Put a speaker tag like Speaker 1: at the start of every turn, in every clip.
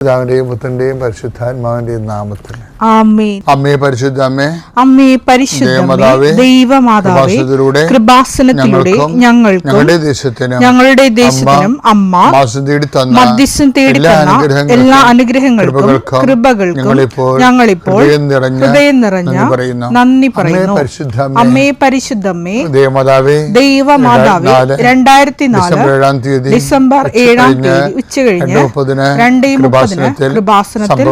Speaker 1: പിതാവിന്റെയും പുത്രന്റെയും പരിശുദ്ധാത്മാവിന്റെയും നാമത്തിൽ
Speaker 2: ആമേൻ.
Speaker 1: അമ്മേ പരിശുദ്ധ അമ്മേ,
Speaker 2: അമ്മേ പരിശുദ്ധ ദൈവമാതാവേ, കൃപാസനത്തിലൂടെ ഞങ്ങൾക്കും ഞങ്ങളുടെ ദേശത്തിനും അമ്മ മധ്യസ്ഥം തേടി തന്ന എല്ലാ അനുഗ്രഹങ്ങൾക്കും കൃപകൾക്കും ഞങ്ങളിപ്പോൾ ഹൃദയം നിറഞ്ഞ നന്ദി പറയുന്നു. അമ്മേ പരിശുദ്ധമ്മേ, ദൈവമാതാവേ, 2004 ഡിസംബർ 7 ഉച്ചകഴിഞ്ഞ് 2:30 കൃപാസനത്തിൽ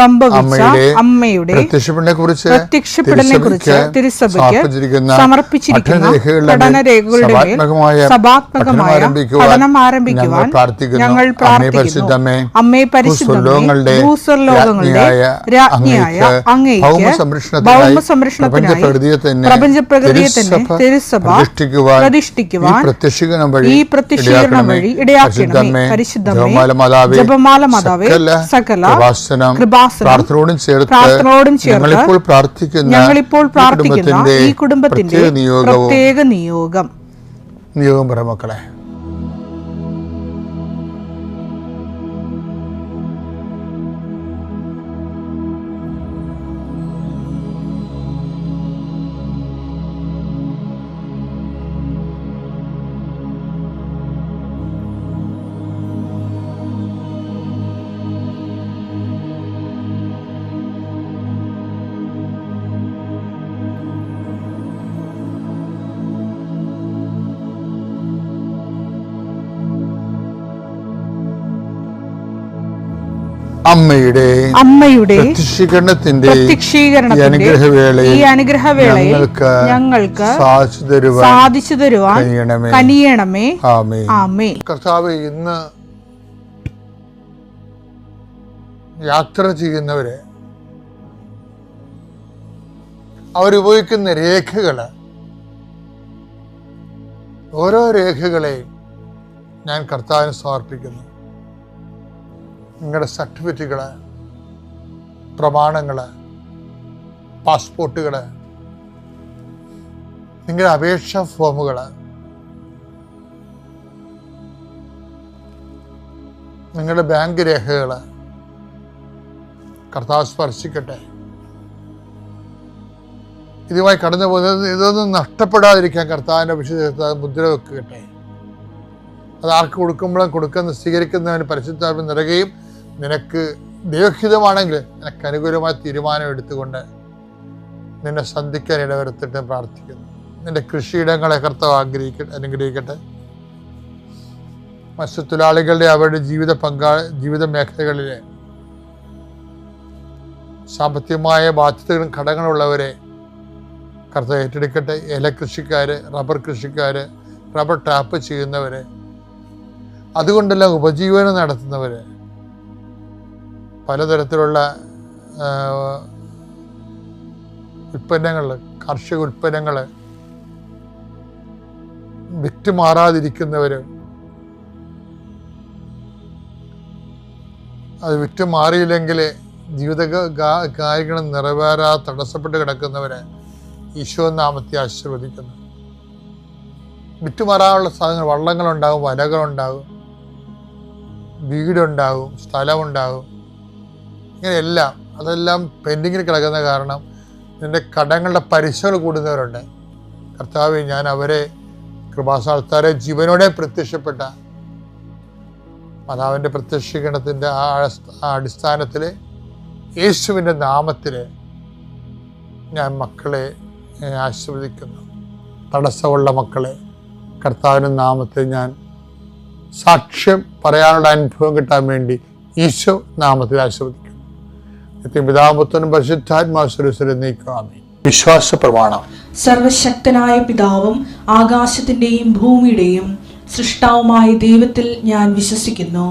Speaker 2: സംഭവിച്ച അമ്മയുടെ പ്രത്യക്ഷപ്പെടലിനെ കുറിച്ച് തിരുസഭയ്ക്ക് സമർപ്പിച്ചിരിക്കുന്ന പഠനരേഖകളുടെ മേൽ സഭാത്മകമായ പഠനം ആരംഭിക്കുവാൻ ഞങ്ങൾ പ്രാർത്ഥിക്കുന്നു. അമ്മേ പരിശുദ്ധമേ, ഭൂസ്വർലോകങ്ങളുടെ രാജ്ഞിയായ അങ്ങേയ്ക്ക് ഭൗമസംരക്ഷണത്തിനായി പ്രപഞ്ചപ്രകൃതിയെ തന്നെ തിരുസഭ പ്രതിഷ്ഠിക്കുവാൻ ഈ പ്രത്യക്ഷീകരണം വഴി ഇടയാക്കണമേ. പരിശുദ്ധമേ, ജപമാല മാതാവേ, സകല കൃപാസനം പ്രാർത്ഥനയോടും ചേർത്ത് ഞങ്ങളിപ്പോൾ പ്രാർത്ഥിക്കുന്ന ഈ കുടുംബത്തിന്റെ പ്രത്യേക നിയോഗം
Speaker 1: പറ മക്കളെ. അമ്മയുടെ പ്രത്യക്ഷീകരണത്തിന്റെ ഈ അനുഗ്രഹവേളയിൽ ഞങ്ങൾക്ക് സാധിച്ചു തരുവാൻ കനിയണമേ. ആമേൻ. കർത്താവേ, ഇന്ന് യാത്ര ചെയ്യുന്നവര് അവരുപയോഗിക്കുന്ന രേഖകള്, ഓരോ രേഖകളെയും ഞാൻ കർത്താവിന് സമർപ്പിക്കുന്നു. നിങ്ങളുടെ സർട്ടിഫിക്കറ്റുകള്, പ്രമാണങ്ങള്, പാസ്പോർട്ടുകള്, നിങ്ങളുടെ അപേക്ഷാ ഫോമുകള്, നിങ്ങളുടെ ബാങ്ക് രേഖകള് കർത്താവ് സ്പർശിക്കട്ടെ. ഇതുമായി കടന്നു പോകുന്നത് ഇതൊന്നും നഷ്ടപ്പെടാതിരിക്കാൻ കർത്താവിൻ്റെ വിശുദ്ധ മുദ്ര വെക്കട്ടെ. അത് ആർക്ക് കൊടുക്കുമ്പോഴും കൊടുക്കുന്ന സ്വീകരിക്കുന്നവന് പരിശുദ്ധാത്മ നിറയുകയും നിനക്ക് ദൈവഹിതമാണെങ്കിൽ നിനക്ക് അനുകൂലമായ തീരുമാനം എടുത്തുകൊണ്ട് നിന്നെ സന്ധിക്കാൻ ഇടവരുത്തിട്ട് പ്രാർത്ഥിക്കുന്നു. നിന്റെ കൃഷിയിടങ്ങളെ കർത്താവ് അനുഗ്രഹിക്കട്ടെ. മത്സ്യത്തൊഴിലാളികളുടെ അവരുടെ ജീവിത മേഖലകളിലെ സാമ്പത്തികമായ ബാധ്യതകളും കടങ്ങളുള്ളവരെ കർത്താവ് ഏറ്റെടുക്കട്ടെ. ഏലകൃഷിക്കാര്, റബ്ബർ കൃഷിക്കാര്, റബ്ബർ ടാപ്പ് ചെയ്യുന്നവര്, അതുകൊണ്ടെല്ലാം ഉപജീവനം നടത്തുന്നവര്, പലതരത്തിലുള്ള ഉൽപ്പന്നങ്ങൾ, കാർഷിക ഉൽപ്പന്നങ്ങൾ വിറ്റുമാറാതിരിക്കുന്നവര്, അത് വിറ്റുമാറിയില്ലെങ്കിൽ ജീവിത കാര്യങ്ങൾ നിറവേറാതെ തടസ്സപ്പെട്ട് കിടക്കുന്നവരെ ഈശോ നാമത്തെ ആശീർവദിക്കുന്നു. വിറ്റുമാറാനുള്ള സാധനങ്ങൾ, വള്ളങ്ങളുണ്ടാകും, വലകളുണ്ടാകും, വീടുണ്ടാകും, സ്ഥലമുണ്ടാകും, ഇങ്ങനെയെല്ലാം അതെല്ലാം പെൻഡിങ്ങിൽ കിടക്കുന്ന കാരണം നിന്റെ കടങ്ങളുടെ പലിശകൾ കൂടുന്നവരുണ്ട്. കർത്താവേ, ഞാൻ അവരെ കൃപാസ്ഥാനത്താരെ ജീവനോടെ പ്രത്യക്ഷപ്പെട്ട മാതാവിൻ്റെ പ്രത്യക്ഷീകരണത്തിൻ്റെ ആ അടിസ്ഥാനത്തിൽ യേശുവിൻ്റെ നാമത്തിൽ ഞാൻ മക്കളെ ആശീർവദിക്കുന്നു. തടസ്സമുള്ള മക്കളെ കർത്താവിൻ്റെ നാമത്തിൽ ഞാൻ സാക്ഷ്യം പറയാനുള്ള അനുഭവം കിട്ടാൻ വേണ്ടി ഈശോ നാമത്തിൽ ആശീർവദിക്കുന്നു. പിതാപുത്രനും പരിശുദ്ധാത്മാവിനെ വിശ്വാസ പ്രമാണം.
Speaker 2: സർവശക്തനായ പിതാവും ആകാശത്തിന്റെയും ഭൂമിയുടെയും സൃഷ്ടാവുമായ ദൈവത്തിൽ ഞാൻ വിശ്വസിക്കുന്നു.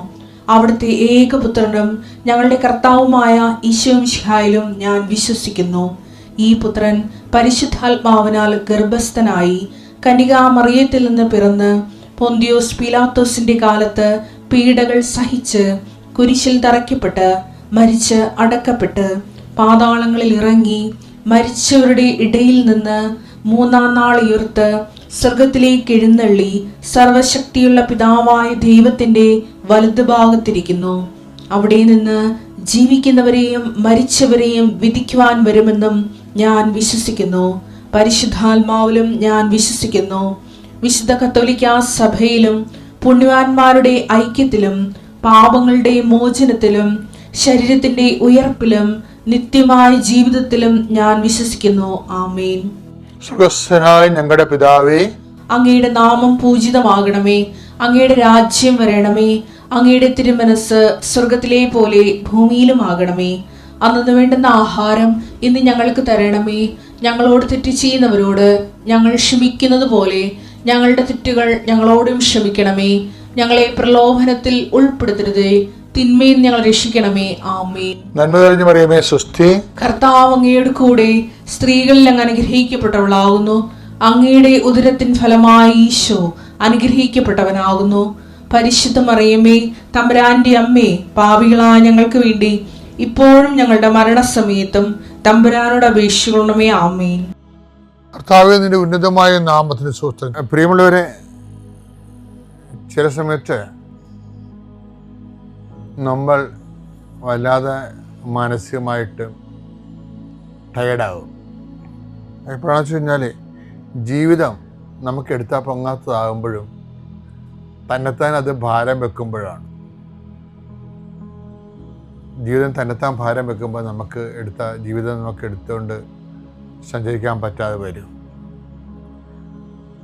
Speaker 2: അവിടുത്തെ ഏകപുത്രനും ഞങ്ങളുടെ കർത്താവുമായ ഈശോ മിശിഹായിലും ഞാൻ വിശ്വസിക്കുന്നു. ഈ പുത്രൻ പരിശുദ്ധാത്മാവിനാൽ ഗർഭസ്ഥനായി കന്യകാമറിയത്തിൽ നിന്ന് പിറന്ന് പൊന്തിയോസ് പീലാത്തോസിന്റെ കാലത്ത് പീഡകൾ സഹിച്ച് കുരിശിൽ തറയ്ക്കപ്പെട്ട് മരിച്ച് അടക്കപ്പെട്ട് പാതാളങ്ങളിൽ ഇറങ്ങി മരിച്ചവരുടെ ഇടയിൽ നിന്ന് 3-ാം നാൾ ഉയർത്ത് സ്വർഗത്തിലേക്ക് എഴുന്നള്ളി സർവശക്തിയുള്ള പിതാവായ ദൈവത്തിന്റെ വലതുഭാഗത്തിരിക്കുന്നു. അവിടെ നിന്ന് ജീവിക്കുന്നവരെയും മരിച്ചവരെയും വിധിക്കുവാൻ വരുമെന്നും ഞാൻ വിശ്വസിക്കുന്നു. പരിശുദ്ധാത്മാവിലും ഞാൻ വിശ്വസിക്കുന്നു. വിശുദ്ധ കത്തോലിക്കാ സഭയിലും പുണ്യവാന്മാരുടെ ഐക്യത്തിലും പാപങ്ങളുടെ മോചനത്തിലും ശരീരത്തിന്റെ ഉയർപ്പിലും നിത്യമായ ജീവിതത്തിലും ഞാൻ വിശ്വസിക്കുന്നു. ആമേൻ.
Speaker 1: സുഖസ്ഥനായ ഞങ്ങളുടെ പിതാവേ,
Speaker 2: അങ്ങയുടെ നാമം പൂജിതമാകണമേ. അങ്ങയുടെ രാജ്യം വരണമേ. അങ്ങയുടെ തിരുമനസ് സ്വർഗത്തിലെ പോലെ ഭൂമിയിലും ആകണമേ. അന്നു വേണ്ടുന്ന ആഹാരം ഇന്ന് ഞങ്ങൾക്ക് തരണമേ. ഞങ്ങളോട് തെറ്റ് ചെയ്യുന്നവരോട് ഞങ്ങൾ ക്ഷമിക്കുന്നത് പോലെ ഞങ്ങളുടെ തെറ്റുകൾ ഞങ്ങളോടും ക്ഷമിക്കണമേ. ഞങ്ങളെ പ്രലോഭനത്തിൽ ഉൾപ്പെടുത്തരുതേ, തിന്മയിൽ ഞങ്ങൾ രക്ഷിക്കണമേ. ആമേൻ.
Speaker 1: നന്മ നിറഞ്ഞ മറിയമേ, സ്വസ്തി.
Speaker 2: കർത്താവ് അങ്ങയുടെ കൂടെ സ്ത്രീകളിൽ അങ്ങ് അനുഗ്രഹിക്കപ്പെട്ടവളാകുന്നു. അങ്ങയുടെ ഉദരത്തിൻ ഫലമായി ഈശോ അനുഗ്രഹിക്കപ്പെട്ടവനാകുന്നു. പരിശുദ്ധ മറിയമേ, തമ്പുരാന്റെ അമ്മേ, പാപികളായ ഞങ്ങൾക്ക് വേണ്ടി ഇപ്പോഴും ഞങ്ങളുടെ മരണസമയത്തും തമ്പുരാനോട് അപേക്ഷിക്കണമേ. ആമേൻ.
Speaker 1: കർത്താവേ, നിന്റെ ഉന്നതമായ നാമത്തിന് സ്തോത്രം. പ്രിയമുള്ളവരെ, ചില സമയത്ത് നമ്മൾ വല്ലാതെ മാനസികമായിട്ട് ടയേർഡാകും. എപ്പോഴാണെന്ന് വെച്ച് കഴിഞ്ഞാൽ ജീവിതം നമുക്ക് എടുത്താൽ പൊങ്ങാത്തതാകുമ്പോഴും തന്നെത്താൻ അത് ഭാരം വെക്കുമ്പോഴാണ്. ജീവിതം തന്നെത്താൻ ഭാരം വെക്കുമ്പോൾ നമുക്ക് ജീവിതം നമുക്ക് എടുത്തുകൊണ്ട് സഞ്ചരിക്കാൻ പറ്റാതെ വരും.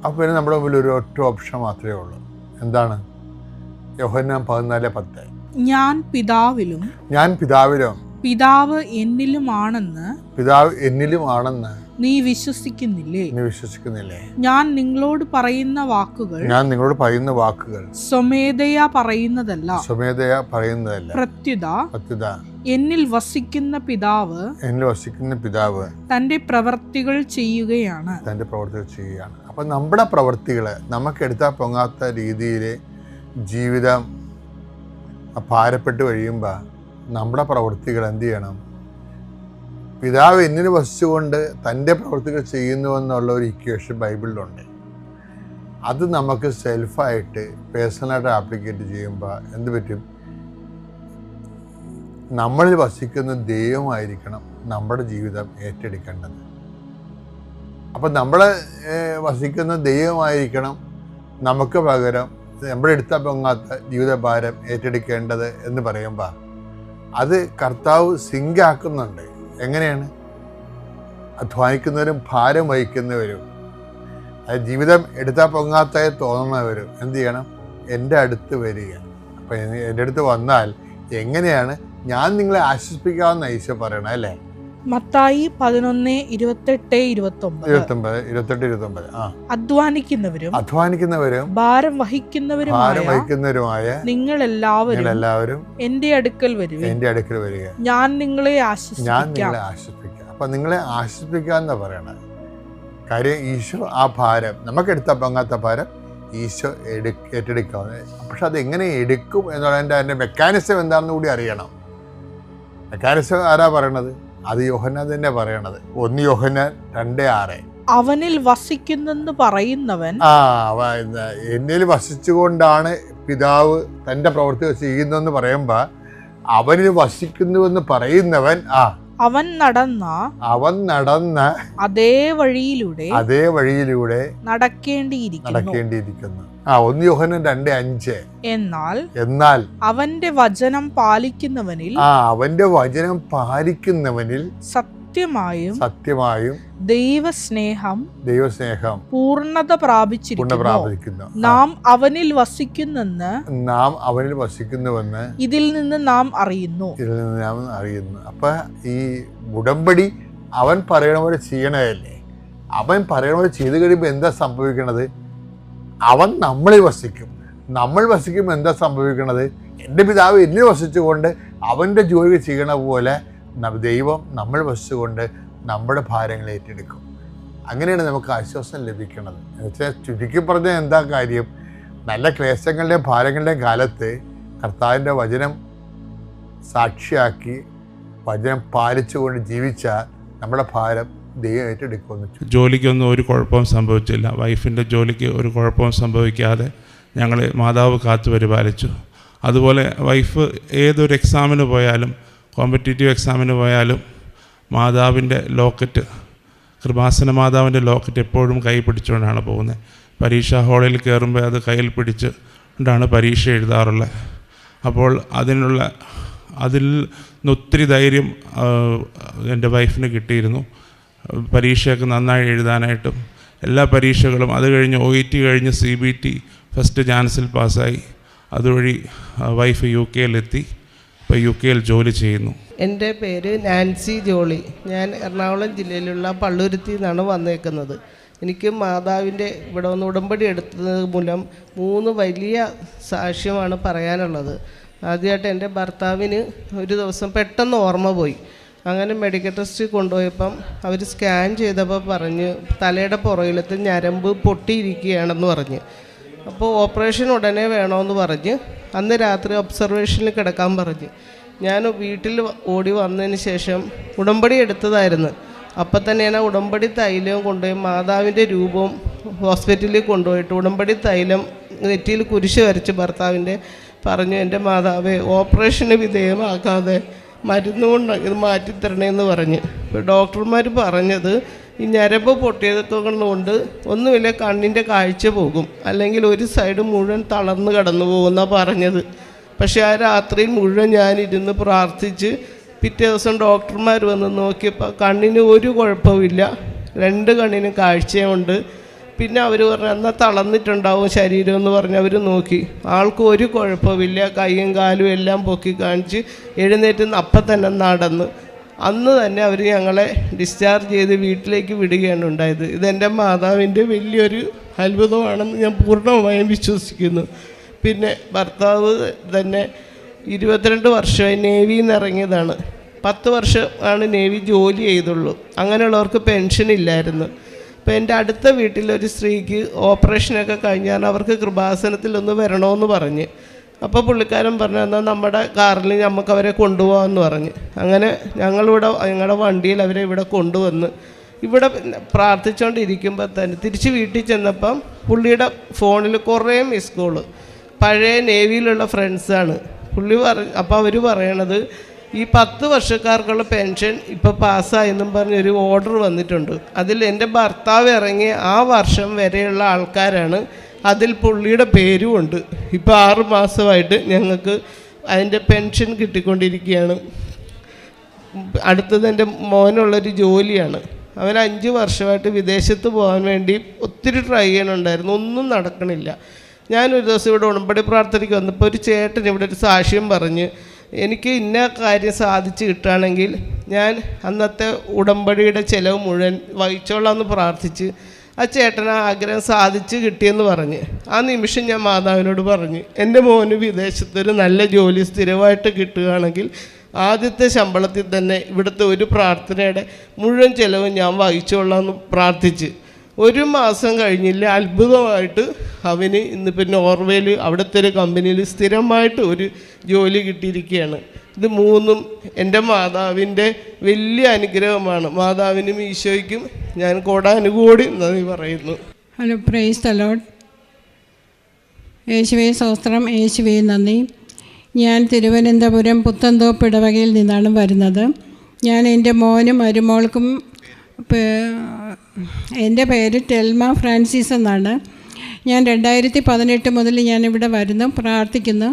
Speaker 1: അപ്പോൾ പിന്നെ നമ്മുടെ മുമ്പിൽ ഒരു ഒറ്റ ഓപ്ഷൻ മാത്രമേ ഉള്ളൂ. എന്താണ്? യോഹന്നാൻ 14:10.
Speaker 3: ഞാൻ പിതാവിലും
Speaker 1: പിതാവ്
Speaker 3: എന്നിലുമാണെന്ന് നീ വിശ്വസിക്കുന്നില്ലേ? ഞാൻ നിങ്ങളോട് പറയുന്ന വാക്കുകൾ സ്വമേധയാ പറയുന്നതല്ല, പ്രത്യുത എന്നിൽ വസിക്കുന്ന പിതാവ് തന്റെ പ്രവർത്തികൾ ചെയ്യുകയാണ്.
Speaker 1: അപ്പൊ നമ്മുടെ പ്രവർത്തികള് നമുക്ക് എടുത്താൽ പൊങ്ങാത്ത രീതിയിൽ ജീവിതം ഭാരപ്പെട്ട് കഴിയുമ്പോൾ നമ്മുടെ പ്രവൃത്തികൾ എന്ത് ചെയ്യണം? പിതാവ് എന്നിൽ വസിച്ചുകൊണ്ട് തൻ്റെ പ്രവൃത്തികൾ ചെയ്യുന്നുവെന്നുള്ള ഒരു ഇക്വേഷൻ ബൈബിളിലുണ്ട്. അത് നമുക്ക് സെൽഫായിട്ട് പേഴ്സണലായിട്ട് ആപ്ലിക്കേറ്റ് ചെയ്യുമ്പോൾ എന്ത് പറ്റും? നമ്മളിൽ വസിക്കുന്ന ദൈവമായിരിക്കണം നമ്മുടെ ജീവിതം ഏറ്റെടുക്കേണ്ടത്. അപ്പം നമ്മളെ വസിക്കുന്ന ദൈവമായിരിക്കണം നമുക്ക് പകരം നമ്മുടെ എടുത്താൽ പൊങ്ങാത്ത ജീവിതഭാരം ഏറ്റെടുക്കേണ്ടത് എന്ന് പറയുമ്പോൾ അത് കർത്താവ് സിങ്കാക്കുന്നുണ്ട്. എങ്ങനെയാണ്? അധ്വാനിക്കുന്നവരും ഭാരം വഹിക്കുന്നവരും ജീവിതം എടുത്താൽ പൊങ്ങാത്തതായി തോന്നുന്നവരും എന്ത് ചെയ്യണം? എൻ്റെ അടുത്ത് വരിക. അപ്പം എൻ്റെ അടുത്ത് വന്നാൽ എങ്ങനെയാണ് ഞാൻ നിങ്ങളെ ആശ്വസിപ്പിക്കാമെന്ന് ഈശോ പറയണം, അല്ലേ?
Speaker 3: മത്തായി 11:28-29. അധ്വാനിക്കുന്നവരും ഭാരം വഹിക്കുന്നവരുമായ നിങ്ങളെല്ലാവരും എൻ്റെ അടുക്കൽ വരിക, ഞാൻ നിങ്ങളെ ആശ്വസിപ്പിക്കാം.
Speaker 1: അപ്പൊ നിങ്ങളെ ആശ്വസിപ്പിക്കാന്നാ പറയണത്. കാര്യം ഈശോ ആ ഭാരം നമുക്കെടുത്ത പങ്കാത്ത ഭാരം ഈശോ ഏറ്റെടുക്കാവുന്നത്. പക്ഷെ അതെങ്ങനെ എടുക്കും എന്നുള്ളതിൻ്റെ മെക്കാനിസം എന്താണെന്ന് കൂടി അറിയണം. മെക്കാനിസം ആരാ പറയണത്? അത് യോഹന്നാൻ തന്നെ പറയണത്. 1 യോഹന്നാൻ 2:6.
Speaker 3: അവനിൽ വസിക്കുന്നെന്ന് പറയുന്നവൻ
Speaker 1: എന്നിൽ വസിച്ചുകൊണ്ടാണ് പിതാവ് തൻ്റെ പ്രവൃത്തി ചെയ്യുന്നതെന്ന് പറയുമ്പോൾ അവനിൽ വസിക്കുന്നുവെന്ന് പറയുന്നവൻ
Speaker 3: അവൻ നടന്ന അതേ വഴിയിലൂടെ നടക്കേണ്ടിയിരിക്കുന്നു.
Speaker 1: 1 യോഹന്നാൻ 2:5.
Speaker 3: എന്നാൽ അവന്റെ വചനം പാലിക്കുന്നവനിൽ സത്യമായും ദൈവസ്നേഹം പൂർണ്ണത പ്രാപിച്ചിരിക്കുന്നു. നാം അവനിൽ വസിക്കുന്നുവെന്ന് ഇതിൽ നിന്ന് നാം അറിയുന്നു.
Speaker 1: അപ്പൊ ഈ ഉടമ്പടി അവൻ പറയണ പോലെ ചെയ്യണതല്ലേ? അവൻ പറയണ പോലെ ചെയ്ത് കഴിയുമ്പോൾ എന്താ സംഭവിക്കണത്? അവൻ നമ്മളിൽ വസിക്കും. നമ്മൾ വസിക്കുമ്പോൾ എന്താ സംഭവിക്കണത്? എൻ്റെ പിതാവ് എന്നിൽ വസിച്ചുകൊണ്ട് അവൻ്റെ ജോലി ചെയ്യണ പോലെ ദൈവം നമ്മൾ വസിച്ചുകൊണ്ട് നമ്മുടെ ഭാരങ്ങൾ ഏറ്റെടുക്കും. അങ്ങനെയാണ് നമുക്ക് ആശ്വാസം ലഭിക്കുന്നത്. എന്നുവെച്ചാൽ ചുരുക്കി പറഞ്ഞാൽ എന്താ കാര്യം? നല്ല ക്ലേശങ്ങളുടെയും ഭാരങ്ങളുടെയും കാലത്ത് കർത്താവിൻ്റെ വചനം സാക്ഷിയാക്കി വചനം പാലിച്ചുകൊണ്ട് ജീവിച്ചാൽ നമ്മുടെ ഭാരം ദൈവം ഏറ്റെടുക്കുമെന്ന്.
Speaker 4: ജോലിക്കൊന്നും ഒരു കുഴപ്പവും സംഭവിച്ചില്ല. വൈഫിൻ്റെ ജോലിക്ക് ഒരു കുഴപ്പവും സംഭവിക്കാതെ ഞങ്ങൾ മാതാവ് കാത്തു പരിപാലിച്ചു. അതുപോലെ വൈഫ് ഏതൊരു എക്സാമിന് പോയാലും, കോമ്പറ്റേറ്റീവ് എക്സാമിന് പോയാലും മാതാവിൻ്റെ ലോക്കറ്റ്, കൃപാസന മാതാവിൻ്റെ ലോക്കറ്റ് എപ്പോഴും കൈ പിടിച്ചുകൊണ്ടാണ് പോകുന്നത്. പരീക്ഷാ ഹാളിൽ കയറുമ്പോൾ അത് കയ്യിൽ പിടിച്ച് കൊണ്ടാണ് പരീക്ഷ എഴുതാറുള്ളത്. അപ്പോൾ അതിൽ നിന്നൊത്തിരി ധൈര്യം എൻ്റെ വൈഫിന് കിട്ടിയിരുന്നു. പരീക്ഷയൊക്കെ നന്നായി എഴുതാനായിട്ടും എല്ലാ പരീക്ഷകളും, അത് കഴിഞ്ഞ് OET കഴിഞ്ഞ് CBT ഫസ്റ്റ് ചാൻസിൽ പാസ്സായി. അതുവഴി വൈഫ് UK-യിലെത്തി. ഇപ്പോൾ UK-യിൽ ജോലി ചെയ്യുന്നു.
Speaker 5: എൻ്റെ പേര് നാൻസി ജോളി. ഞാൻ എറണാകുളം ജില്ലയിലുള്ള പള്ളുരുത്തി നിന്നാണ് വന്നേക്കുന്നത്. എനിക്ക് മാതാവിൻ്റെ ഇവിടെ വന്ന് ഉടമ്പടി എടുത്തത് മൂലം 3 വലിയ സാക്ഷ്യമാണ് പറയാനുള്ളത്. ആദ്യമായിട്ട് എൻ്റെ ഭർത്താവിന് ഒരു ദിവസം പെട്ടെന്ന് ഓർമ്മ പോയി. അങ്ങനെ മെഡിക്കൽ ടെസ്റ്റിൽ കൊണ്ടുപോയപ്പം അവർ സ്കാൻ ചെയ്തപ്പോൾ പറഞ്ഞ് തലയുടെ പുറകിലത്തെ ഞരമ്പ് പൊട്ടിയിരിക്കുകയാണെന്ന് പറഞ്ഞ്. അപ്പോൾ ഓപ്പറേഷൻ ഉടനെ വേണമെന്ന് പറഞ്ഞ് അന്ന് രാത്രി ഒബ്സർവേഷനിൽ കിടക്കാൻ പറഞ്ഞ്. ഞാൻ വീട്ടിൽ ഓടി വന്നതിന് ശേഷം ഉടമ്പടി എടുത്തതായിരുന്നു. അപ്പം തന്നെയാണ് ഉടമ്പടി തൈലം കൊണ്ടുപോയി മാതാവിൻ്റെ രൂപവും ഹോസ്പിറ്റലിൽ കൊണ്ടുപോയിട്ട് ഉടമ്പടി തൈലം നെറ്റിയിൽ കുരിശ് വരച്ച് ഭർത്താവിൻ്റെ പറഞ്ഞു, എൻ്റെ മാതാവേ ഓപ്പറേഷന് വിധേയമാക്കാതെ മരുന്നുകൊണ്ട് ഇത് മാറ്റിത്തരണേന്ന് പറഞ്ഞ്. ഇപ്പോൾ ഡോക്ടർമാർ പറഞ്ഞത് ഈ ഞരമ്പ് പൊട്ടിയതൊക്കെ കൊണ്ട് ഒന്നുമില്ല, കണ്ണിൻ്റെ കാഴ്ച പോകും, അല്ലെങ്കിൽ ഒരു സൈഡ് മുഴുവൻ തളർന്ന് കടന്നു പോകുമെന്നാണ് പറഞ്ഞത്. പക്ഷേ ആ രാത്രിയിൽ മുഴുവൻ ഞാനിരുന്ന് പ്രാർത്ഥിച്ച് പിറ്റേ ദിവസം ഡോക്ടർമാർ വന്ന് നോക്കിയപ്പോൾ കണ്ണിന് ഒരു കുഴപ്പമില്ല, 2 കണ്ണിനും കാഴ്ചയുണ്ട്. പിന്നെ അവർ പറഞ്ഞു എന്നാൽ തളർന്നിട്ടുണ്ടാവും ശരീരം എന്ന് പറഞ്ഞ് അവർ നോക്കി. ആൾക്ക് ഒരു കുഴപ്പമില്ല, കൈയും കാലും എല്ലാം പൊക്കി കാണിച്ച് എഴുന്നേറ്റ് അപ്പം തന്നെ നടന്ന്. അന്ന് തന്നെ അവർ ഞങ്ങളെ ഡിസ്ചാർജ് ചെയ്ത് വീട്ടിലേക്ക് വിടുകയാണ് ഉണ്ടായത്. ഇതെൻ്റെ മാതാവിൻ്റെ വലിയൊരു അത്ഭുതമാണെന്ന് ഞാൻ പൂർണ്ണമായും വിശ്വസിക്കുന്നു. പിന്നെ ഭർത്താവ് തന്നെ 22 വർഷമായി നേവിയിൽ നിന്ന് ഇറങ്ങിയതാണ്. 10 വർഷമാണ് നേവി ജോലി ചെയ്തുള്ളൂ. അങ്ങനെയുള്ളവർക്ക് പെൻഷൻ ഇല്ലായിരുന്നു. അപ്പോൾ എൻ്റെ അടുത്ത വീട്ടിലൊരു സ്ത്രീക്ക് ഓപ്പറേഷനൊക്കെ കഴിഞ്ഞാൽ അവർക്ക് കൃപാസനത്തിലൊന്ന് വരണമെന്ന് പറഞ്ഞ്. അപ്പോൾ പുള്ളിക്കാരൻ പറഞ്ഞു എന്നാൽ നമ്മുടെ കാറിൽ നമുക്ക് അവരെ കൊണ്ടുപോകാമെന്ന് പറഞ്ഞ്. അങ്ങനെ ഞങ്ങളുടെ വണ്ടിയിൽ അവരെ ഇവിടെ കൊണ്ടുവന്ന് ഇവിടെ പ്രാർത്ഥിച്ചുകൊണ്ടിരിക്കുമ്പോൾ തന്നെ തിരിച്ച് വീട്ടിൽ ചെന്നപ്പം പുള്ളിയുടെ ഫോണിൽ കുറേ മിസ് കോള്, പഴയ നേവിയിലുള്ള ഫ്രണ്ട്സാണ്. അപ്പോൾ അവർ പറയണത് ഈ 10 വർഷക്കാർക്കുള്ള പെൻഷൻ ഇപ്പോൾ പാസ്സായെന്നും പറഞ്ഞൊരു ഓർഡർ വന്നിട്ടുണ്ട്. അതിൽ എൻ്റെ ഭർത്താവ് ഇറങ്ങിയ ആ വർഷം വരെയുള്ള ആൾക്കാരാണ്, അതിൽ പുള്ളിയുടെ പേരും ഉണ്ട്. ഇപ്പോൾ 6 മാസമായിട്ട് ഞങ്ങൾക്ക് അതിൻ്റെ പെൻഷൻ കിട്ടിക്കൊണ്ടിരിക്കുകയാണ്. അടുത്തത് എൻ്റെ മോനുള്ളൊരു ജോലിയാണ്. അവൻ 5 വർഷമായിട്ട് വിദേശത്ത് പോകാൻ വേണ്ടി ഒത്തിരി ട്രൈ ചെയ്യണുണ്ടായിരുന്നു, ഒന്നും നടക്കണില്ല. ഞാനൊരു ദിവസം ഇവിടെ ഉടമ്പടി പ്രാർത്ഥനയ്ക്ക് വന്നപ്പോൾ ഒരു ചേട്ടൻ ഇവിടെ ഒരു സാക്ഷ്യം പറഞ്ഞ് എനിക്ക് ഇന്ന കാര്യം സാധിച്ച് കിട്ടുകയാണെങ്കിൽ ഞാൻ അന്നത്തെ ഉടമ്പടിയുടെ ചിലവ് മുഴുവൻ വഹിച്ചോളാമെന്ന് പ്രാർത്ഥിച്ച് ആ ചേട്ടൻ ആ ആഗ്രഹം സാധിച്ച് കിട്ടിയെന്ന് പറഞ്ഞ്. ആ നിമിഷം ഞാൻ മാതാവിനോട് പറഞ്ഞു എൻ്റെ മോന് വിദേശത്തൊരു നല്ല ജോലി സ്ഥിരമായിട്ട് കിട്ടുകയാണെങ്കിൽ ആദ്യത്തെ ശമ്പളത്തിൽ തന്നെ ഇവിടുത്തെ ഒരു പ്രാർത്ഥനയുടെ മുഴുവൻ ചിലവും ഞാൻ വഹിച്ചോളാമെന്ന് പ്രാർത്ഥിച്ച്. 1 മാസം കഴിഞ്ഞില്ല, അത്ഭുതമായിട്ട് അവന് ഇന്നിപ്പോൾ നോർവേയിൽ അവിടുത്തെ ഒരു കമ്പനിയിൽ സ്ഥിരമായിട്ട് ഒരു ജോലി കിട്ടിയിരിക്കുകയാണ്. ഇത് 3ഉം എൻ്റെ മാതാവിൻ്റെ വലിയ അനുഗ്രഹമാണ്. മാതാവിനും ഈശോയ്ക്കും ഞാൻ കോടാനുകോടി നന്ദി പറയുന്നു.
Speaker 6: Hello, praise the Lord. യേശുവേ സ്തോത്രം, യേശുവേ നന്ദി. ഞാൻ തിരുവനന്തപുരം പുത്തൻതോപ്പ് ഇടവകയിൽ നിന്നാണ് വരുന്നത്. ഞാൻ എൻ്റെ മോനും മരുമോൾക്കും, എൻ്റെ പേര് ടെൽമ ഫ്രാൻസിസ് എന്നാണ്. ഞാൻ 2018 മുതൽ ഞാനിവിടെ വരുന്നു, പ്രാർത്ഥിക്കുന്നു.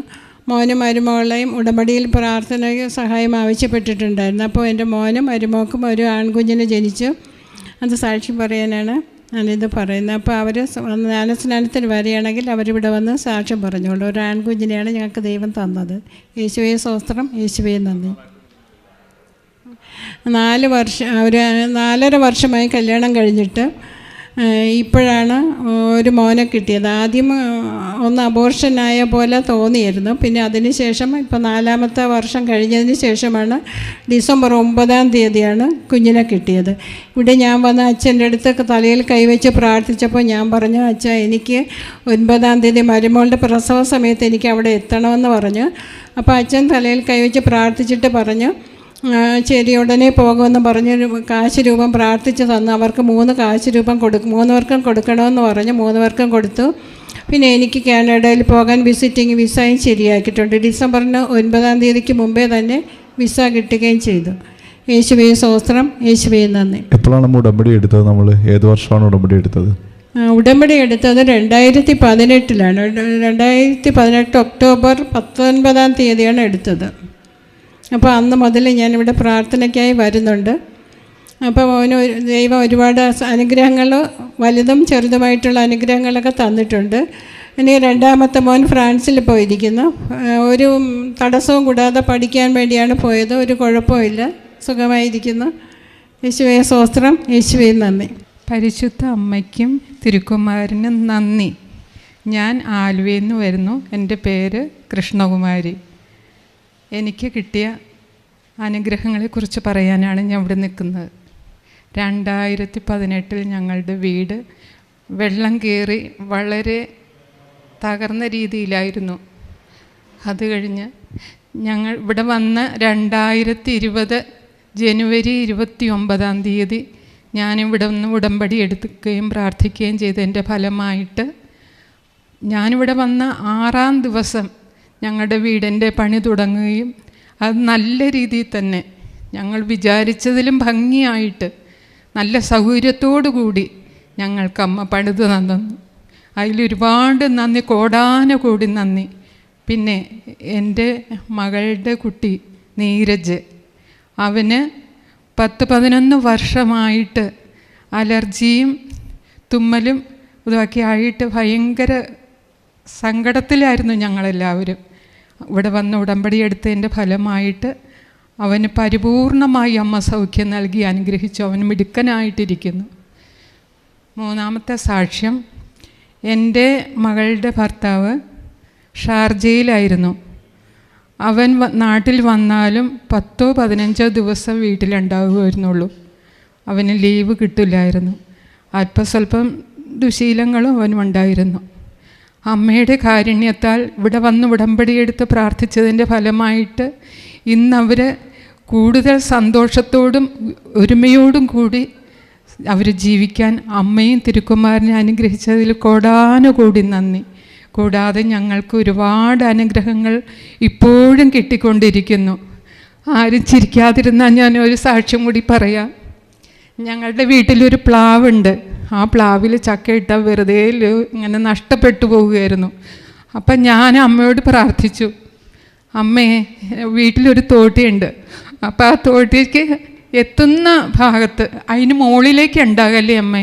Speaker 6: മോനും മരുമകളെയും ഉടമ്പടിയിൽ പ്രാർത്ഥന സഹായം ആവശ്യപ്പെട്ടിട്ടുണ്ടായിരുന്നു. അപ്പോൾ എൻ്റെ മോനും മരുമോൾക്കും ഒരു ആൺകുഞ്ഞിന് ജനിച്ചു. അത് സാക്ഷി പറയാനാണ് ഞാനിത് പറയുന്നത്. അപ്പോൾ അവർ ജ്ഞാനസ്നാനത്തിന് വരികയാണെങ്കിൽ അവരിവിടെ വന്ന് സാക്ഷ്യം പറഞ്ഞോളൂ. ഒരു ആൺകുഞ്ഞിനെയാണ് ഞങ്ങൾക്ക് ദൈവം തന്നത്. യേശുവേ സ്തോത്രം, യേശുവേ നന്ദി. 4.5 വർഷമായി കല്യാണം കഴിഞ്ഞിട്ട് ഇപ്പോഴാണ് ഒരു മോനെ കിട്ടിയത്. ആദ്യം ഒന്ന് അബോർഷനായ പോലെ തോന്നിയിരുന്നു. പിന്നെ അതിന് ശേഷം ഇപ്പോൾ 4ാമത്തെ വർഷം കഴിഞ്ഞതിന് ശേഷമാണ് ഡിസംബർ 9-ാം തീയതിയാണ് കുഞ്ഞിനെ കിട്ടിയത്. ഇവിടെ ഞാൻ വന്ന് അച്ഛൻ്റെ അടുത്തൊക്കെ തലയിൽ കൈവച്ച് പ്രാർത്ഥിച്ചപ്പോൾ ഞാൻ പറഞ്ഞു, അച്ഛ എനിക്ക് 9-ാം തീയതി മരുമോളുടെ പ്രസവ സമയത്ത് എനിക്ക് അവിടെ എത്തണമെന്ന് പറഞ്ഞു. അപ്പോൾ അച്ഛൻ തലയിൽ കൈവച്ച് പ്രാർത്ഥിച്ചിട്ട് പറഞ്ഞു ശരി ഉടനെ പോകുമെന്ന് പറഞ്ഞ് കാശ് രൂപം പ്രാർത്ഥിച്ച് തന്നു. അവർക്ക് 3 കാശ് രൂപം 3 പേർക്കും കൊടുക്കണമെന്ന് പറഞ്ഞ് 3 പേർക്കും കൊടുത്തു. പിന്നെ എനിക്ക് കാനഡയിൽ പോകാൻ വിസിറ്റിംഗ് വിസയും ശരിയാക്കിയിട്ടുണ്ട്. ഡിസംബറിന് 9-ാം തീയതിക്ക് മുമ്പേ തന്നെ വിസ കിട്ടുകയും ചെയ്തു. യേശുവേ സ്തോത്രം, യേശുവേ നന്ദി.
Speaker 7: എപ്പോഴാണ് നമ്മൾ ഉടമ്പടി എടുത്തത്? നമ്മൾ ഏത് വർഷമാണ് ഉടമ്പടി എടുത്തത്?
Speaker 6: ഉടമ്പടി എടുത്തത് 2018 2018 ഒക്ടോബർ 19-ാം തീയതിയാണ് എടുത്തത്. അപ്പോൾ അന്ന് മുതൽ ഞാനിവിടെ പ്രാർത്ഥനയ്ക്കായി വരുന്നുണ്ട്. അപ്പോൾ അവന് ദൈവം ഒരുപാട് അനുഗ്രഹങ്ങൾ, വലുതും ചെറുതുമായിട്ടുള്ള അനുഗ്രഹങ്ങളൊക്കെ തന്നിട്ടുണ്ട്. ഇനി രണ്ടാമത്തെ മോൻ ഫ്രാൻസിൽ പോയിരിക്കുന്നു. ഒരു തടസ്സവും കൂടാതെ പഠിക്കാൻ വേണ്ടിയാണ് പോയത്. ഒരു കുഴപ്പമില്ല, സുഖമായിരിക്കുന്നു. യേശുവേ സ്തോത്രം, യേശുവേ നന്ദി.
Speaker 8: പരിശുദ്ധ അമ്മയ്ക്കും തിരുക്കുമാരനും നന്ദി. ഞാൻ ആലുവയിൽ നിന്ന് വരുന്നു. എൻ്റെ പേര് കൃഷ്ണകുമാരി. എനിക്ക് കിട്ടിയ അനുഗ്രഹങ്ങളെക്കുറിച്ച് പറയാനാണ് ഞാൻ ഇവിടെ നിൽക്കുന്നത്. 2018 ഞങ്ങളുടെ വീട് വെള്ളം കയറി വളരെ തകർന്ന രീതിയിലായിരുന്നു. അത് കഴിഞ്ഞ് ഞങ്ങൾ ഇവിടെ വന്ന് 2020 ജനുവരി 29-ാം തീയതി ഞാനിവിടെ ഒന്ന് ഉടമ്പടി എടുക്കുകയും പ്രാർത്ഥിക്കുകയും ചെയ്തതിൻ്റെ ഫലമായിട്ട് ഞാനിവിടെ വന്ന 6-ാം ദിവസം ഞങ്ങളുടെ വീടിൻ്റെ പണി തുടങ്ങുകയും അത് നല്ല രീതിയിൽ തന്നെ ഞങ്ങൾ വിചാരിച്ചതിലും ഭംഗിയായിട്ട് നല്ല സൗകര്യത്തോടു കൂടി ഞങ്ങൾക്ക് അമ്മ പണിത് തന്നു. അതിലൊരുപാട് നന്ദി, കോടാനുകൂടി നന്ദി. പിന്നെ എൻ്റെ മകളുടെ കുട്ടി നീരജ്, അവന് 10-11 വർഷമായിട്ട് അലർജിയും തുമ്മലും ഇതൊക്കെ ആയിട്ട് ഭയങ്കര സങ്കടത്തിലായിരുന്നു ഞങ്ങളെല്ലാവരും. ഇവിടെ വന്ന് ഉടമ്പടി എടുത്തതിൻ്റെ ഫലമായിട്ട് അവന് പരിപൂർണമായി അമ്മ സൗഖ്യം നൽകി അനുഗ്രഹിച്ചു. അവൻ മിടുക്കനായിട്ടിരിക്കുന്നു. 3-ാമത്തെ സാക്ഷ്യം, എൻ്റെ മകളുടെ ഭർത്താവ് ഷാർജയിലായിരുന്നു. അവൻ നാട്ടിൽ വന്നാലും 10-15 ദിവസം വീട്ടിലുണ്ടാവുമായിരുന്നുള്ളൂ. അവന് ലീവ് കിട്ടില്ലായിരുന്നു. അല്പസ്വല്പം ദുശീലങ്ങളും അവനുണ്ടായിരുന്നു. അമ്മയുടെ കാരുണ്യത്താൽ ഇവിടെ വന്ന് ഉടമ്പടിയെടുത്ത് പ്രാർത്ഥിച്ചതിൻ്റെ ഫലമായിട്ട് ഇന്നവർ കൂടുതൽ സന്തോഷത്തോടും ഒരുമയോടും കൂടി അവർ ജീവിക്കാൻ അമ്മയും തിരുക്കുമാരനെ അനുഗ്രഹിച്ചതിൽ കോടാനുകൂടി നന്ദി. കൂടാതെ ഞങ്ങൾക്ക് ഒരുപാട് അനുഗ്രഹങ്ങൾ ഇപ്പോഴും കിട്ടിക്കൊണ്ടിരിക്കുന്നു. ആരും ചിരിക്കാതിരുന്നാൽ ഞാൻ ഒരു സാക്ഷ്യം കൂടി പറയാം. ഞങ്ങളുടെ വീട്ടിലൊരു പ്ലാവുണ്ട്. ആ പ്ലാവിൽ ചക്കയിട്ടാൽ വെറുതെ ഇങ്ങനെ നഷ്ടപ്പെട്ടു പോവുകയായിരുന്നു. അപ്പം ഞാൻ അമ്മയോട് പ്രാർത്ഥിച്ചു, അമ്മേ വീട്ടിലൊരു തോട്ടിയുണ്ട്, അപ്പോൾ ആ തോട്ടിക്ക് എത്തുന്ന ഭാഗത്ത് അതിന് മുകളിലേക്ക് ഉണ്ടാകല്ലേ അമ്മേ,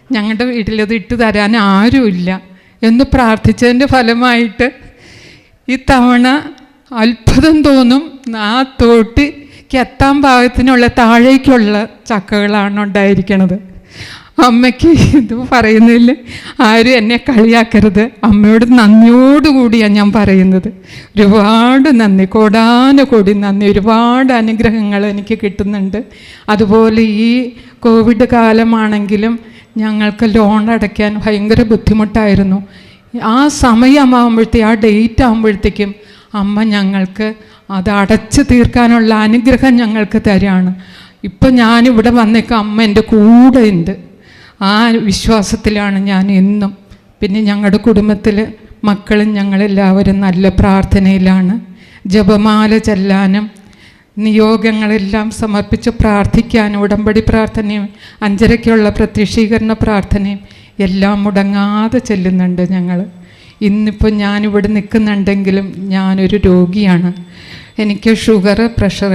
Speaker 8: ഞങ്ങളുടെ വീട്ടിലത് ഇട്ട് തരാൻ ആരുമില്ല എന്ന് പ്രാർത്ഥിച്ചതിൻ്റെ ഫലമായിട്ട് ഇത്തവണ അത്ഭുതം തോന്നും. ആ തോട്ടിക്ക് എത്താൻ പാകത്തിനുള്ള താഴേക്കുള്ള ചക്കകളാണ് ഉണ്ടായിരിക്കണത്. അമ്മയ്ക്ക് ഇത് പറയുന്നതിൽ ആരും എന്നെ കളിയാക്കരുത്. അമ്മയോട് നന്ദിയോടുകൂടിയാണ് ഞാൻ പറയുന്നത്. ഒരുപാട് നന്ദി, കോടാനുകൂടി നന്ദി. ഒരുപാട് അനുഗ്രഹങ്ങൾ എനിക്ക് കിട്ടുന്നുണ്ട്. അതുപോലെ ഈ കോവിഡ് കാലമാണെങ്കിലും ഞങ്ങൾക്ക് ലോൺ അടയ്ക്കാൻ ഭയങ്കര ബുദ്ധിമുട്ടായിരുന്നു. ആ സമയമാകുമ്പോഴത്തേക്കും, ആ ഡേറ്റ് ആകുമ്പോഴത്തേക്കും അമ്മ ഞങ്ങൾക്ക് അത് അടച്ചു തീർക്കാനുള്ള അനുഗ്രഹം ഞങ്ങൾക്ക് തരാണ്. ഇപ്പം ഞാനിവിടെ വന്നേക്കാം, അമ്മ എൻ്റെ കൂടെ ഉണ്ട്. ആ വിശ്വാസത്തിലാണ് ഞാൻ എന്നും. പിന്നെ ഞങ്ങളുടെ കുടുംബത്തിൽ മക്കളും ഞങ്ങളെല്ലാവരും നല്ല പ്രാർത്ഥനയിലാണ്. ജപമാല ചെല്ലാനും നിയോഗങ്ങളെല്ലാം സമർപ്പിച്ച് പ്രാർത്ഥിക്കാനും ഉടമ്പടി പ്രാർത്ഥനയും 5:30-ക്കുള്ള പ്രത്യക്ഷീകരണ പ്രാർത്ഥനയും എല്ലാം മുടങ്ങാതെ ചെല്ലുന്നുണ്ട് ഞങ്ങൾ. ഇന്നിപ്പോൾ ഞാനിവിടെ നിൽക്കുന്നുണ്ടെങ്കിലും ഞാനൊരു രോഗിയാണ്. എനിക്ക് ഷുഗർ, പ്രഷർ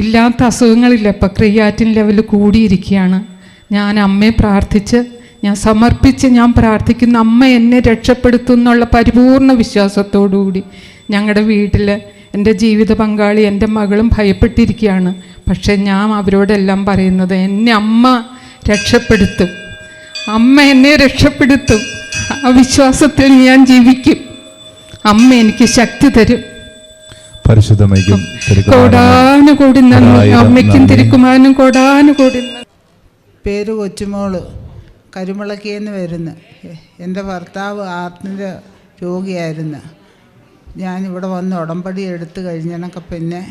Speaker 8: ഇല്ലാത്ത അസുഖങ്ങളില്ല. ഇപ്പം ക്രിയാറ്റിൻ ലെവൽ കൂടിയിരിക്കുകയാണ്. ഞാൻ അമ്മയെ പ്രാർത്ഥിച്ച്, ഞാൻ സമർപ്പിച്ച് ഞാൻ പ്രാർത്ഥിക്കുന്ന അമ്മ എന്നെ രക്ഷപ്പെടുത്തും എന്നുള്ള പരിപൂർണ വിശ്വാസത്തോടുകൂടി ഞങ്ങളുടെ വീട്ടിൽ എൻ്റെ ജീവിത പങ്കാളി, എൻ്റെ മകളും ഭയപ്പെട്ടിരിക്കുകയാണ്. പക്ഷേ ഞാൻ അവരോടെല്ലാം പറയുന്നത്, എന്നെ അമ്മ രക്ഷപ്പെടുത്തും, അമ്മ എന്നെ രക്ഷപ്പെടുത്തും. ആ വിശ്വാസത്തിൽ ഞാൻ ജീവിക്കും. അമ്മ എനിക്ക് ശക്തി തരും. കോടാനുകൂടി നന്ദി. അമ്മയ്ക്കും തിരുക്കുമാരനും കോടാനുകൂടി നന്ദി.
Speaker 9: പേര് കൊച്ചുമോള്, കരുമുളക്കിയെന്ന് വരുന്നു. എൻ്റെ ഭർത്താവ് ആർട്ടിൻ്റെ രോഗിയായിരുന്നു. ഞാനിവിടെ വന്ന് ഉടമ്പടി എടുത്ത് കഴിഞ്ഞനൊക്കെ പിന്നെ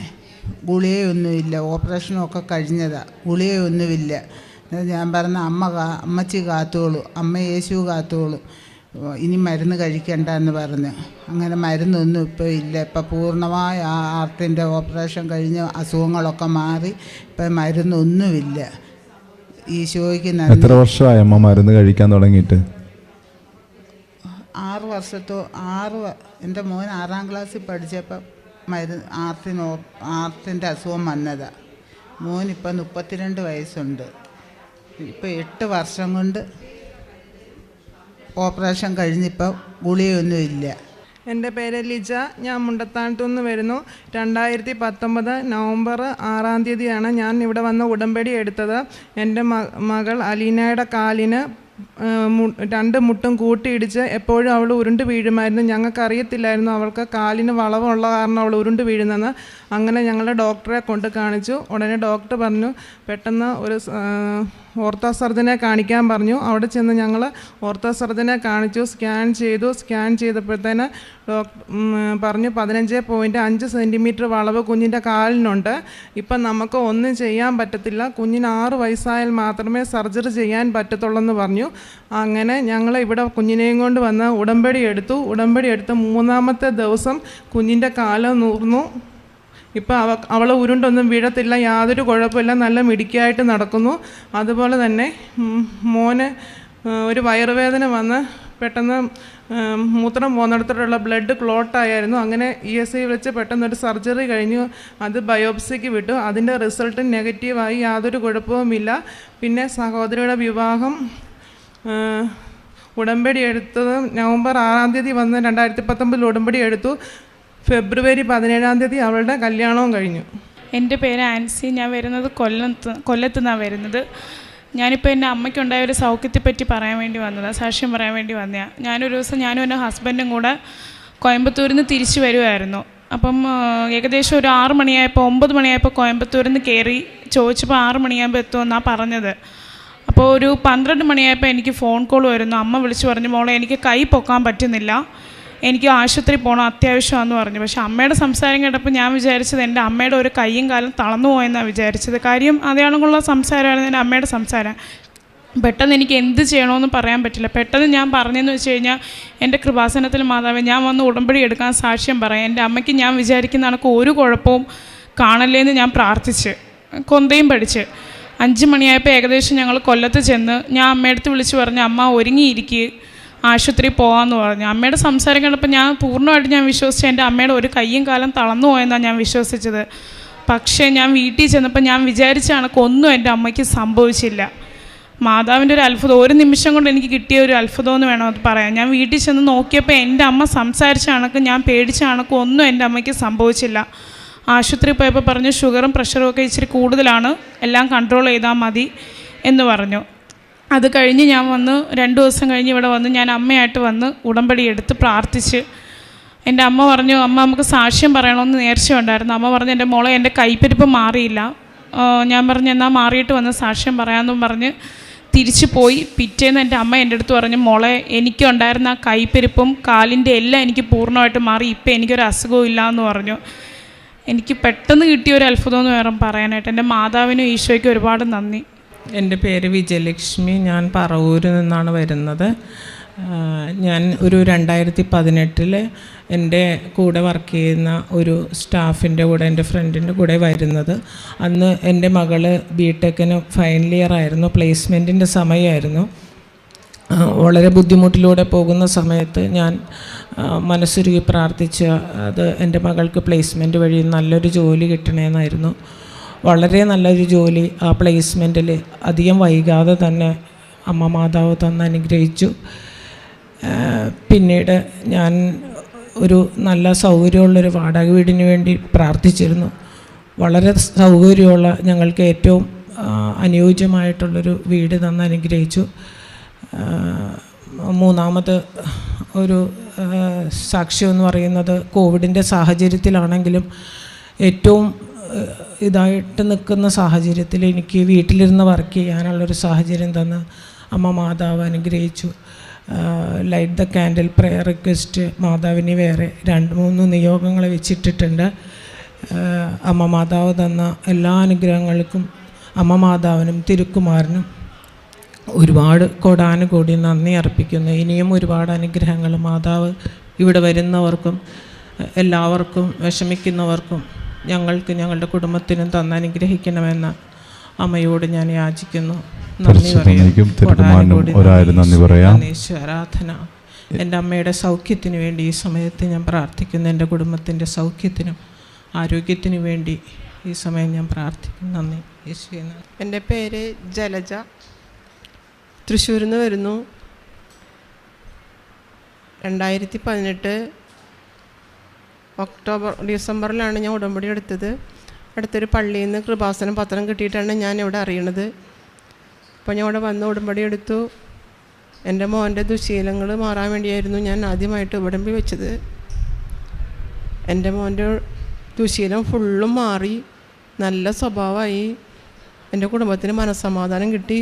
Speaker 9: ഗുളികയൊന്നുമില്ല, ഓപ്പറേഷനൊക്കെ കഴിഞ്ഞതാണ്, ഗുളികയൊന്നുമില്ല. ഞാൻ പറഞ്ഞ അമ്മച്ചി കാത്തോളൂ, അമ്മ യേശു കാത്തോളൂ. ഇനി മരുന്ന് കഴിക്കണ്ട എന്ന് പറഞ്ഞ്. അങ്ങനെ മരുന്നൊന്നും ഇപ്പോൾ ഇല്ല. ഇപ്പം പൂർണ്ണമായ ഹാർട്ടിൻ്റെ ഓപ്പറേഷൻ കഴിഞ്ഞ് അസുഖങ്ങളൊക്കെ മാറി ഇപ്പം മരുന്നൊന്നുമില്ല. ഈശോയ്ക്ക് നന്ദി.
Speaker 7: എത്ര വർഷമായി അമ്മ മരുന്ന് കഴിക്കാൻ തുടങ്ങിയിട്ട്?
Speaker 9: 6 വർഷത്തോ എൻ്റെ മോൻ 6ാം ക്ലാസ്സിൽ പഠിച്ചപ്പോൾ ഹാർട്ടിൻ്റെ അസുഖം വന്നതാണ്. മോനിപ്പോൾ 32 വയസ്സുണ്ട്. ഇപ്പോൾ 8 വർഷം കൊണ്ട് ഓപ്പറേഷൻ കഴിഞ്ഞിപ്പോൾ ഗുളിയൊന്നുമില്ല.
Speaker 10: എൻ്റെ പേര് ലിജ. ഞാൻ മുണ്ടത്താനത്തു നിന്ന് വരുന്നു. 2019 നവംബർ 6-ാം തീയതിയാണ് ഞാൻ ഇവിടെ വന്ന് ഉടമ്പടി എടുത്തത്. എൻ്റെ മകൾ അലീനയുടെ കാലിന് 2 മുട്ടും കൂട്ടിയിടിച്ച് എപ്പോഴും അവൾ ഉരുണ്ട് വീഴുമായിരുന്നു. ഞങ്ങൾക്കറിയത്തില്ലായിരുന്നു അവൾക്ക് കാലിന് വളവുള്ള കാരണം അവൾ ഉരുണ്ട് വീഴുന്നെന്ന്. അങ്ങനെ ഞങ്ങൾ ഡോക്ടറെ കൊണ്ട് കാണിച്ചു. ഉടനെ ഡോക്ടർ പറഞ്ഞു പെട്ടെന്ന് ഒരു ഓർത്തോ സർജനെ കാണിക്കാൻ പറഞ്ഞു. അവിടെ ചെന്ന് ഞങ്ങൾ ഓർത്തോ സർജനെ കാണിച്ചു. സ്കാൻ ചെയ്തപ്പോഴത്തേന് പറഞ്ഞു 15.5 സെൻറ്റിമീറ്റർ വളവ് കുഞ്ഞിൻ്റെ കാലിനുണ്ട്. ഇപ്പം നമുക്ക് ഒന്നും ചെയ്യാൻ പറ്റത്തില്ല. കുഞ്ഞിന് 6 വയസ്സായാൽ മാത്രമേ സർജറി ചെയ്യാൻ പറ്റത്തുള്ളൂ പറഞ്ഞു. അങ്ങനെ ഞങ്ങൾ ഇവിടെ കുഞ്ഞിനെയും കൊണ്ട് വന്ന് ഉടമ്പടി എടുത്ത് 3-ാമത്തെ ദിവസം കുഞ്ഞിൻ്റെ കാല് നൂർന്നു. ഇപ്പം അവൾ ഉരുണ്ടൊന്നും വീഴത്തില്ല, യാതൊരു കുഴപ്പമില്ല, നല്ല മിടുക്കിയായിട്ട് നടക്കുന്നു. അതുപോലെ തന്നെ മോന് ഒരു വയറുവേദന വന്ന് പെട്ടെന്ന് മൂത്രം പോകുന്നിടത്തോടുള്ള ബ്ലഡ് ക്ലോട്ടായിരുന്നു. അങ്ങനെ ESI വെച്ച് പെട്ടെന്നൊരു സർജറി കഴിഞ്ഞു. അത് ബയോപ്സിക്ക് വിട്ടു. അതിൻ്റെ റിസൾട്ട് നെഗറ്റീവായി, യാതൊരു കുഴപ്പവുമില്ല. പിന്നെ സഹോദരിയുടെ വിവാഹം ഉടമ്പടി എടുത്തത് നവംബർ 6-ാം തീയതി വന്ന് 2019 ഉടമ്പടി എടുത്തു. ഫെബ്രുവരി 17-ാം തീയതി അവളുടെ കല്യാണവും കഴിഞ്ഞു.
Speaker 11: എൻ്റെ പേര് ആൻസി. ഞാൻ വരുന്നത് കൊല്ലത്ത് നിന്നാണ് വരുന്നത്. ഞാനിപ്പോൾ എൻ്റെ അമ്മയ്ക്കുണ്ടായ ഒരു സൗഖ്യത്തെപ്പറ്റി പറയാൻ വേണ്ടി വന്നതാണ്, സാക്ഷ്യം പറയാൻ വേണ്ടി വന്നതാണ്. ഞാനൊരു ദിവസം ഞാനും എൻ്റെ ഹസ്ബൻഡും കൂടെ കോയമ്പത്തൂരിൽ നിന്ന് തിരിച്ചു വരുമായിരുന്നു. അപ്പം ഏകദേശം ഒരു 6 മണിയായപ്പോൾ 9 മണിയായപ്പോൾ കോയമ്പത്തൂരിൽ നിന്ന് കയറി ചോദിച്ചപ്പോൾ 6 മണിയാകുമ്പോൾ എത്തുമെന്നാണ് പറഞ്ഞത്. അപ്പോൾ ഒരു 12 മണിയായപ്പോൾ എനിക്ക് ഫോൺ കോൾ വരുന്നു. അമ്മ വിളിച്ചു പറഞ്ഞു, മോളെ എനിക്ക് കൈ പൊക്കാൻ പറ്റുന്നില്ല, എനിക്ക് ആശുപത്രി പോകണം, അത്യാവശ്യമാണെന്ന് പറഞ്ഞു. പക്ഷേ അമ്മയുടെ സംസാരം കേട്ടപ്പോൾ ഞാൻ വിചാരിച്ചത് എൻ്റെ അമ്മയുടെ ഒരു കൈയും കാലും തളർന്നു പോയെന്നാണ് വിചാരിച്ചത്. കാര്യം അതേയാണെന്നുള്ള സംസാരമായിരുന്നു എൻ്റെ അമ്മയുടെ സംസാരം. പെട്ടെന്ന് എനിക്ക് എന്ത് ചെയ്യണമെന്ന് പറയാൻ പറ്റില്ല. പെട്ടെന്ന് ഞാൻ പറഞ്ഞതെന്ന് വെച്ച് കഴിഞ്ഞാൽ എൻ്റെ കൃപാസനത്തിൽ മാതാവേ, ഞാൻ വന്ന് ഉടമ്പടി എടുക്കാൻ സാക്ഷ്യം പറയാം. എൻ്റെ അമ്മയ്ക്ക് ഞാൻ വിചാരിക്കുന്ന കണക്ക് ഒരു കുഴപ്പവും കാണല്ലേന്ന് ഞാൻ പ്രാർത്ഥിച്ച് കൊന്തയും പഠിച്ച് 5 മണിയായപ്പോൾ ഏകദേശം ഞങ്ങൾ കൊല്ലത്ത് ചെന്ന് ഞാൻ അമ്മയടുത്ത് വിളിച്ച് പറഞ്ഞു, അമ്മ ഒരുങ്ങിയിരിക്കുക, ആശുപത്രി പോകാമെന്ന് പറഞ്ഞു. അമ്മയുടെ സംസാരം കണ്ടപ്പോൾ ഞാൻ പൂർണ്ണമായിട്ട് വിശ്വസിച്ചു എൻ്റെ അമ്മയുടെ ഒരു കയ്യും കാലം തളർന്നു പോയെന്നാണ് ഞാൻ വിശ്വസിച്ചത്. പക്ഷേ ഞാൻ വീട്ടിൽ ചെന്നപ്പോൾ ഞാൻ വിചാരിച്ച കണക്കൊന്നും എൻ്റെ അമ്മയ്ക്ക് സംഭവിച്ചില്ല. മാതാവിൻ്റെ ഒരു അത്ഭുതം, ഒരു നിമിഷം കൊണ്ട് എനിക്ക് കിട്ടിയ ഒരു അത്ഭുതം എന്ന് വേണം അത് പറയാൻ. ഞാൻ വീട്ടിൽ ചെന്ന് നോക്കിയപ്പോൾ എൻ്റെ അമ്മ സംസാരിച്ച കണക്ക്, ഞാൻ പേടിച്ച കണക്ക് ഒന്നും എൻ്റെ അമ്മയ്ക്ക് സംഭവിച്ചില്ല. ആശുപത്രി പോയപ്പോൾ പറഞ്ഞു ഷുഗറും പ്രഷറും ഒക്കെ ഇച്ചിരി കൂടുതലാണ്, എല്ലാം കൺട്രോൾ ചെയ്താൽ മതി എന്ന് പറഞ്ഞു. അത് കഴിഞ്ഞ് ഞാൻ വന്ന് 2 ദിവസം കഴിഞ്ഞ് ഇവിടെ വന്ന് ഞാൻ അമ്മയായിട്ട് വന്ന് ഉടമ്പടി എടുത്ത് പ്രാർത്ഥിച്ച് എൻ്റെ അമ്മ പറഞ്ഞു, അമ്മ നമുക്ക് സാക്ഷ്യം പറയണമെന്ന് നേർച്ചയുണ്ടായിരുന്നു. അമ്മ പറഞ്ഞു, എൻ്റെ മോളെ എൻ്റെ കൈപ്പരിപ്പ് മാറിയില്ല. ഞാൻ പറഞ്ഞു എന്നാൽ മാറിയിട്ട് വന്ന് സാക്ഷ്യം പറയാമെന്നും പറഞ്ഞ് തിരിച്ചു പോയി. പിറ്റേന്ന് എൻ്റെ അമ്മ എൻ്റെ അടുത്ത് പറഞ്ഞു, മോളെ എനിക്കുണ്ടായിരുന്ന ആ കൈപ്പരിപ്പും കാലിൻ്റെ എല്ലാം എനിക്ക് പൂർണ്ണമായിട്ട് മാറി, ഇപ്പം എനിക്കൊരു അസുഖവും ഇല്ല എന്ന് പറഞ്ഞു. എനിക്ക് പെട്ടെന്ന് കിട്ടിയ ഒരു അത്ഭുതം എന്ന് വേറെ പറയാനായിട്ട്. എൻ്റെ മാതാവിനും ഈശോയ്ക്കും ഒരുപാട് നന്ദി.
Speaker 12: എൻ്റെ പേര് വിജയലക്ഷ്മി. ഞാൻ പറവൂരിൽ നിന്നാണ് വരുന്നത്. ഞാൻ ഒരു 2018 എൻ്റെ കൂടെ വർക്ക് ചെയ്യുന്ന ഒരു സ്റ്റാഫിൻ്റെ കൂടെ, എൻ്റെ ഫ്രണ്ടിൻ്റെ കൂടെ വരുന്നത്. അന്ന് എൻ്റെ മകള് BTechന് ഫൈനൽ ഇയർ ആയിരുന്നു, പ്ലേസ്മെൻറ്റിൻ്റെ സമയമായിരുന്നു. വളരെ ബുദ്ധിമുട്ടിലൂടെ പോകുന്ന സമയത്ത് ഞാൻ മനസ്സുരുകി പ്രാർത്ഥിച്ച അത് എൻ്റെ മകൾക്ക് പ്ലേസ്മെൻറ്റ് വഴി നല്ലൊരു ജോലി കിട്ടണമെന്നായിരുന്നു. വളരെ നല്ലൊരു ജോലി ആ പ്ലേസ്മെൻറ്റിൽ അധികം വൈകാതെ തന്നെ അമ്മ മാതാവ് തന്ന് അനുഗ്രഹിച്ചു. പിന്നീട് ഞാൻ ഒരു നല്ല സൗകര്യമുള്ളൊരു വാടക വീടിന് വേണ്ടി പ്രാർത്ഥിച്ചിരുന്നു. വളരെ സൗകര്യമുള്ള, ഞങ്ങൾക്ക് ഏറ്റവും അനുയോജ്യമായിട്ടുള്ളൊരു വീട് തന്ന് അനുഗ്രഹിച്ചു. മൂന്നാമത് ഒരു സാക്ഷ്യം എന്ന് പറയുന്നത് കോവിഡിൻ്റെ സാഹചര്യത്തിലാണെങ്കിലും ഏറ്റവും ഇതായിട്ട് നിൽക്കുന്ന സാഹചര്യത്തിൽ എനിക്ക് വീട്ടിലിരുന്ന് വർക്ക് ചെയ്യാനുള്ളൊരു സാഹചര്യം തന്ന് അമ്മ മാതാവ് അനുഗ്രഹിച്ചു. Light the candle prayer request മാതാവിന് വേറെ 2-3 നിയോഗങ്ങൾ വെച്ചിട്ടിട്ടുണ്ട്. അമ്മ മാതാവ് തന്ന എല്ലാ അനുഗ്രഹങ്ങൾക്കും അമ്മ മാതാവിനും തിരുക്കുമാരനും ഒരുപാട് കോടാനുകോടി നന്ദി അർപ്പിക്കുന്നു. ഇനിയും ഒരുപാട് അനുഗ്രഹങ്ങൾ മാതാവ് ഇവിടെ വരുന്നവർക്കും എല്ലാവർക്കും വിഷമിക്കുന്നവർക്കും ഞങ്ങൾക്ക് ഞങ്ങളുടെ കുടുംബത്തിനും തന്ന് അനുഗ്രഹിക്കണമെന്ന് അമ്മയോട് ഞാൻ യാചിക്കുന്നു. നന്ദി പറയാം. ആരാധന. എൻ്റെ അമ്മയുടെ സൗഖ്യത്തിന് വേണ്ടി ഈ സമയത്ത് ഞാൻ പ്രാർത്ഥിക്കുന്നു. എൻ്റെ കുടുംബത്തിൻ്റെ സൗഖ്യത്തിനും ആരോഗ്യത്തിനു വേണ്ടി ഈ സമയം ഞാൻ പ്രാർത്ഥിക്കുന്നു. നന്ദി യേശുവേ.
Speaker 13: എൻ്റെ പേര് ജലജ, തൃശ്ശൂരിൽ നിന്ന് വരുന്നു. 2018 ഡിസംബറിലാണ് ഞാൻ ഉടമ്പടി എടുത്തത്. അടുത്തൊരു പള്ളിയിൽ നിന്ന് കൃപാസനം പത്രം കിട്ടിയിട്ടാണ് ഞാൻ ഇവിടെ അറിയണത്. അപ്പോൾ ഞാൻ ഇവിടെ വന്ന് ഉടമ്പടി എടുത്തു. എൻ്റെ മോൻ്റെ ദുശീലങ്ങൾ മാറാൻ വേണ്ടിയായിരുന്നു ഞാൻ ആദ്യമായിട്ട് ഉടമ്പടി വെച്ചത്. എൻ്റെ മോൻ്റെ ദുശീലം ഫുള്ളും മാറി, നല്ല സ്വഭാവമായി. എൻ്റെ കുടുംബത്തിന് മനസ്സമാധാനം കിട്ടി.